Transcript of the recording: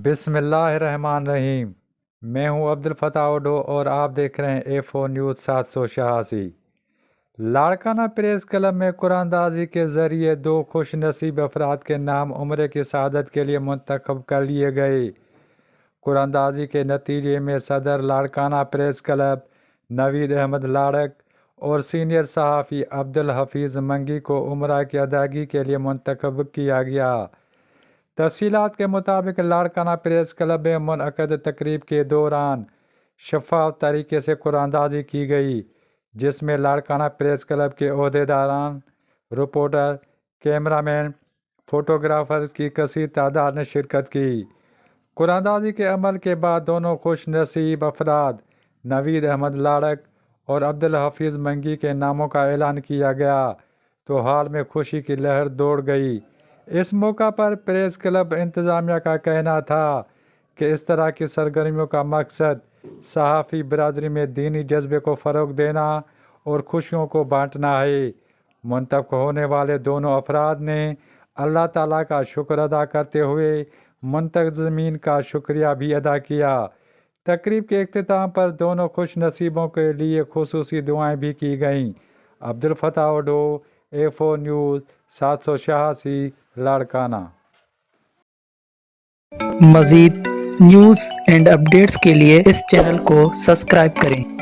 بسم اللہ الرحمن الرحیم۔ میں ہوں عبدالفتاح اوڈو اور آپ دیکھ رہے ہیں A4 news 786۔ Larkana press club میں قرآن اندازی کے ذریعے 2 خوش نصیب افراد کے نام عمرے کی سعادت کے لیے منتخب کر لیے گئے۔ قرآن اندازی کے نتیجے میں صدر لاڑکانہ پریس کلب نوید احمد لاڑک اور سینئر صحافی عبدالحفیظ منگی کو عمرہ کی ادائیگی کے لیے منتخب کیا گیا۔ تفصیلات کے مطابق لاڑکانہ پریس کلب میں منعقد تقریب کے دوران شفاف طریقے سے قرآن اندازی کی گئی، جس میں لاڑکانہ پریس کلب کے عہدیداران، رپورٹر، کیمرہ مین، فوٹوگرافرز کی کثیر تعداد نے شرکت کی۔ قرآن اندازی کے عمل کے بعد دونوں خوش نصیب افراد نوید احمد لاڑک اور عبدالحفیظ منگی کے ناموں کا اعلان کیا گیا تو حال میں خوشی کی لہر دوڑ گئی۔ اس موقع پر پریس کلب انتظامیہ کا کہنا تھا کہ اس طرح کی سرگرمیوں کا مقصد صحافی برادری میں دینی جذبے کو فروغ دینا اور خوشیوں کو بانٹنا ہے۔ منتخب ہونے والے دونوں افراد نے اللہ تعالیٰ کا شکر ادا کرتے ہوئے منتظمین کا شکریہ بھی ادا کیا۔ تقریب کے اختتام پر دونوں خوش نصیبوں کے لیے خصوصی دعائیں بھی کی گئیں۔ Abdul Fattah Odho, A4 news 786 Larkana. مزید نیوز اینڈ اپڈیٹس کے لیے اس چینل کو سبسکرائب کریں۔